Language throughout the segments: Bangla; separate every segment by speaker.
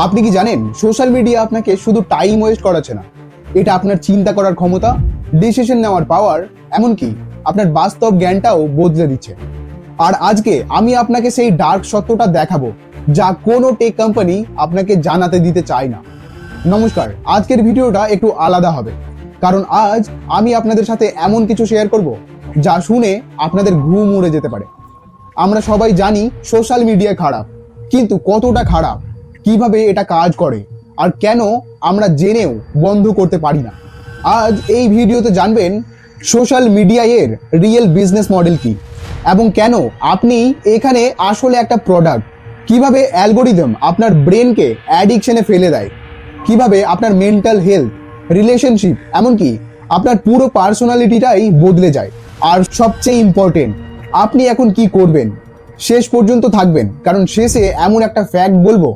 Speaker 1: আপনি কি জানেন সোশ্যাল মিডিয়া আপনাকে শুধু টাইম ওয়েস্ট করাচ্ছে না, এটা আপনার চিন্তা করার ক্ষমতা, ডিসিশন নেওয়ার পাওয়ার, এমনকি আপনার বাস্তব জ্ঞানটাও বদলে দিচ্ছে। আর আজকে আমি আপনাকে সেই ডার্ক সত্যটা দেখাবো যা কোনো টেক কোম্পানি আপনাকে জানাতে দিতে চায় না। নমস্কার, আজকের ভিডিওটা একটু আলাদা হবে, কারণ আজ আমি আপনাদের সাথে এমন কিছু শেয়ার করব যা শুনে আপনাদের ঘুম উড়ে যেতে পারে। আমরা সবাই জানি সোশ্যাল মিডিয়া খারাপ, কিন্তু কতটা খারাপ, কিভাবে এটা কাজ করে, আর কেন আমরা জেনেও বন্ধ করতে পারি না। আজ এই ভিডিওতে জানবেন সোশ্যাল মিডিয়া এর রিয়েল বিজনেস মডেল কি, এবং কেন আপনি এখানে আসলে একটা প্রোডাক্ট, কিভাবে অ্যালগোরিদম আপনার ব্রেনকে অ্যাডিকশনে ফেলে দেয়, কিভাবে আপনার মেন্টাল হেলথ, রিলেশনশিপ, এমনকি আপনার পুরো পার্সোনালিটিটাই বদলে যায়। আর সবচেয়ে ইম্পর্টেন্ট, আপনি এখন কি করবেন। শেষ পর্যন্ত থাকবেন, কারণ শেষে এমন একটা ফ্যাক্ট বলবো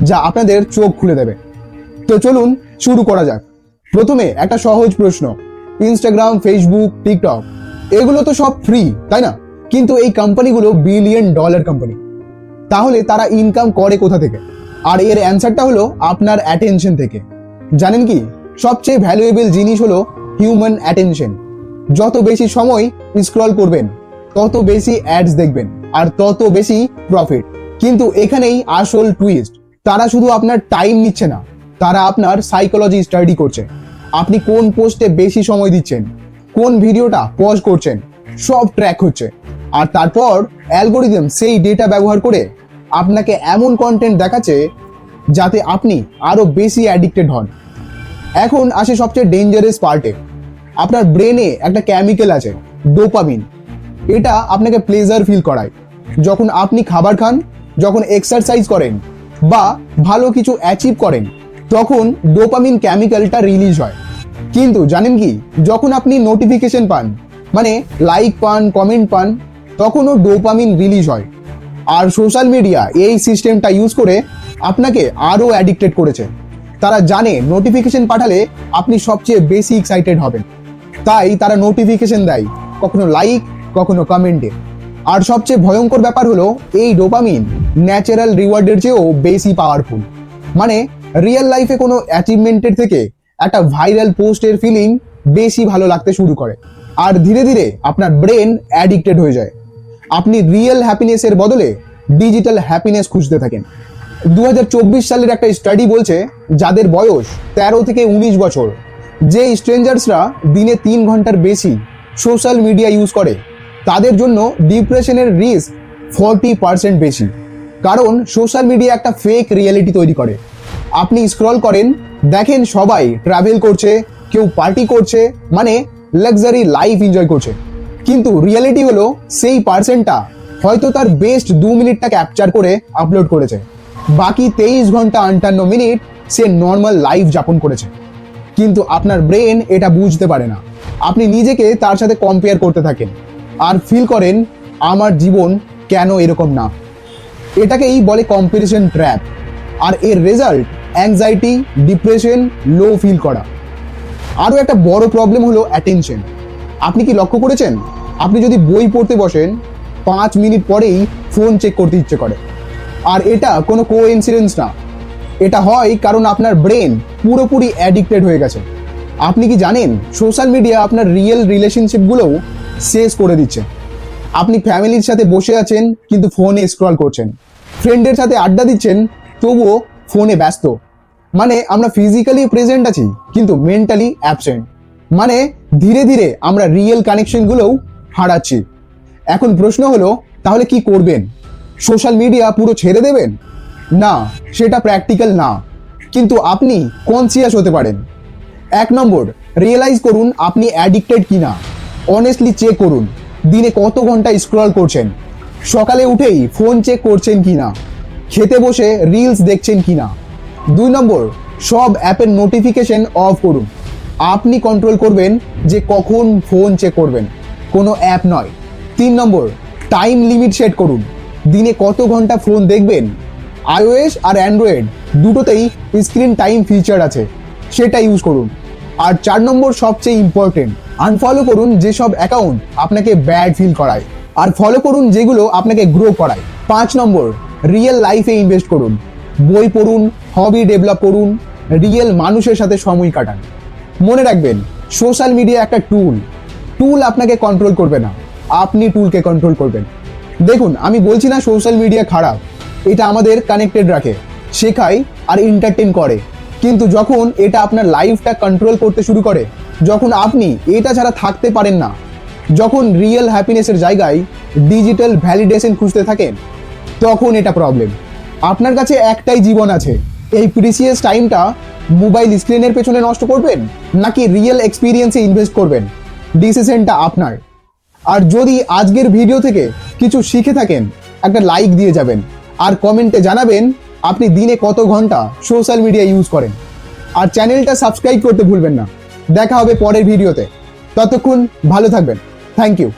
Speaker 1: যা আপনাদের চোখ খুলে দেবে। তো চলুন শুরু করা যাক। প্রথমে একটা সহজ প্রশ্ন, ইনস্টাগ্রাম, ফেসবুক, টিকটক এগুলো তো সব ফ্রি, তাই না? কিন্তু এই কোম্পানিগুলো বিলিয়ন ডলার কোম্পানি, তাহলে তারা ইনকাম করে কোথা থেকে? আর এর অ্যান্সারটা হলো আপনার অ্যাটেনশন থেকে। জানেন কি, সবচেয়ে ভ্যালুয়েবল জিনিস হলো হিউম্যান অ্যাটেনশন। যত বেশি সময় স্ক্রল করবেন, তত বেশি অ্যাডস দেখবেন, আর তত বেশি প্রফিট। কিন্তু এখানেই আসল টুইস্ট, তারা শুধু আপনার টাইম নিচ্ছে না, তারা আপনার সাইকোলজি স্টাডি করছে। আপনি কোন পোস্টে বেশি সময় দিচ্ছেন, কোন ভিডিওটা পজ করছেন, সব ট্র্যাক হচ্ছে। আর তারপর অ্যালগোরিদম সেই ডেটা ব্যবহার করে আপনাকে এমন কন্টেন্ট দেখাচ্ছে যাতে আপনি আরো বেশি অ্যাডিক্টেড হন। এখন আসে সবচেয়ে ডেঞ্জারাস পার্টে। আপনার ব্রেনে একটা কেমিক্যাল আছে, ডোপামিন। এটা আপনাকে প্লেজার ফিল করায়। যখন আপনি খাবার খান, যখন এক্সারসাইজ করেন, বা ভালো কিছু অ্যাচিভ করেন, তখন ডোপামিন কেমিক্যালটা রিলিজ হয়। কিন্তু জানেন কি, যখন আপনি নোটিফিকেশন পান, মানে লাইক পান, কমেন্ট পান, তখনও ডোপামিন রিলিজ হয়। আর সোশ্যাল মিডিয়া এই সিস্টেমটা ইউজ করে আপনাকে আরো অ্যাডিক্টেড করেছে। তারা জানে নোটিফিকেশন পাঠালে আপনি সবচেয়ে বেশি এক্সাইটেড হবেন, তাই তারা নোটিফিকেশন দেয়, কখনো লাইক, কখনো কমেন্টে। আর সবচেয়ে ভয়ঙ্কর ব্যাপার হলো এই ডোপামিন ন্যাচারাল রিওয়ার্ডের চেয়েও বেশি পাওয়ারফুল। মানে রিয়েল লাইফে কোনো অ্যাচিভমেন্টের থেকে একটা ভাইরাল পোস্টের ফিলিং বেশি ভালো লাগতে শুরু করে। আর ধীরে ধীরে আপনার ব্রেন অ্যাডিক্টেড হয়ে যায়। আপনি রিয়েল হ্যাপিনেসের বদলে ডিজিটাল হ্যাপিনেস খুঁজতে থাকেন। 2024 সালের একটা স্টাডি বলছে, যাদের বয়স 13 থেকে 19 বছর, যে স্ট্রেঞ্জার্সরা দিনে 3 ঘন্টার বেশি সোশ্যাল মিডিয়া ইউজ করে, তাদের জন্য ডিপ্রেশনের রিস্ক 40% বেশি। কারণ সোশ্যাল মিডিয়া একটা ফেক রিয়েলিটি তৈরি করে। আপনি স্ক্রল করেন, দেখেন সবাই ট্রাভেল করছে, কেউ পার্টি করছে, মানে লাক্সারি লাইফ এনজয় করছে। কিন্তু রিয়েলিটি হলো সেই পার্সনটা হয়তো তার বেস্ট 2 মিনিটটা ক্যাপচার করে আপলোড করেছে, বাকি 23 ঘন্টা 58 মিনিট সে নর্মাল লাইফ যাপন করেছে। কিন্তু আপনার ব্রেন এটা বুঝতে পারে না। আপনি নিজেকে তার সাথে কম্পেয়ার করতে থাকেন আর ফিল করেন, আমার জীবন কেন এরকম না। এটাকেই বলে কম্পারিজন ট্র্যাপ। আর এর result anxiety, depression, low feel করা। আরও একটা বড় প্রবলেম হলো অ্যাটেনশন। আপনি কি লক্ষ্য করেছেন, আপনি যদি বই পড়তে বসেন, 5 মিনিট পরেই ফোন চেক করতে ইচ্ছে করে। আর এটা কোনো কোইন্সিডেন্স না, এটা হয় কারণ আপনার ব্রেন পুরোপুরি অ্যাডিক্টেড হয়ে গেছে। আপনি কি জানেন সোশ্যাল মিডিয়া আপনার রিয়েল রিলেশনশিপগুলোও শেষ করে দিচ্ছে। আপনি ফ্যামিলির সাথে বসে আছেন কিন্তু ফোনে স্ক্রল করছেন, ফ্রেন্ডের সাথে আড্ডা দিচ্ছেন তবুও ফোনে ব্যস্ত। মানে আমরা ফিজিক্যালি প্রেজেন্ট আছি কিন্তু মেন্টালি অ্যাবসেন্ট। মানে ধীরে ধীরে আমরা রিয়েল কানেকশনগুলোও হারাচ্ছি। এখন প্রশ্ন হলো, তাহলে কি করবেন? সোশ্যাল মিডিয়া পুরো ছেড়ে দেবেন? না, সেটা প্র্যাকটিক্যাল না, কিন্তু আপনি কনসিয়াস হতে পারেন। 1 নম্বর, রিয়েলাইজ করুন আপনি অ্যাডিক্টেড কিনা। অনেস্টলি চেক করুন, দিনে কত ঘন্টা স্ক্রল করছেন, সকালে উঠেই ফোন চেক করছেন কিনা, খেতে বসে রিলস দেখছেন কিনা। 2 নম্বর, সব অ্যাপের নোটিফিকেশন অফ করুন। আপনি কন্ট্রোল করবেন যে কখন ফোন চেক করবেন, কোনো অ্যাপ নয়। 3 নম্বর, টাইম লিমিট সেট করুন, দিনে কত ঘন্টা ফোন দেখবেন। iOS আর অ্যান্ড্রয়েড দুটোতেই স্ক্রিন টাইম ফিচার আছে, সেটা ইউজ করুন। আর 4 নম্বর, সবচেয়ে ইম্পর্টেন্ট, আনফলো করুন যেসব অ্যাকাউন্ট আপনাকে ব্যাড ফিল করায়, আর ফলো করুন যেগুলো আপনাকে গ্রো করায়। 5 নম্বর, রিয়েল লাইফে ইনভেস্ট করুন। বই পড়ুন, হবি ডেভেলপ করুন, রিয়েল মানুষের সাথে সময় কাটান। মনে রাখবেন, সোশ্যাল মিডিয়া একটা টুল আপনাকে কন্ট্রোল করবে না, আপনি টুলকে কন্ট্রোল করবেন। দেখুন, আমি বলছি না সোশ্যাল মিডিয়া খারাপ, এটা আমাদের কানেক্টেড রাখে, শেখায় আর এন্টারটেইন করে। কিন্তু যখন এটা আপনার লাইফটা কন্ট্রোল করতে শুরু করে, যখন আপনি এটা ছাড়া থাকতে পারেন না, যখন রিয়েল হ্যাপিনেসের জায়গায় ডিজিটাল ভ্যালিডেশন খুঁজতে থাকেন, তখন এটা প্রবলেম। আপনার কাছে একটাই জীবন আছে, এই প্রিসিয়াস টাইমটা মোবাইল স্ক্রিনের পেছনে নষ্ট করবেন নাকি রিয়েল এক্সপিরিয়েন্সে ইনভেস্ট করবেন, ডিসিশনটা আপনার। আর যদি আজকের ভিডিও থেকে কিছু শিখে থাকেন, একটা লাইক দিয়ে যাবেন আর কমেন্টে জানাবেন আপনি দিনে কত ঘন্টা সোশ্যাল মিডিয়া ইউজ করেন। আর চ্যানেলটা সাবস্ক্রাইব করতে ভুলবেন না। দেখা হবে পরের ভিডিওতে, ততক্ষণ ভালো থাকবেন। Thank you.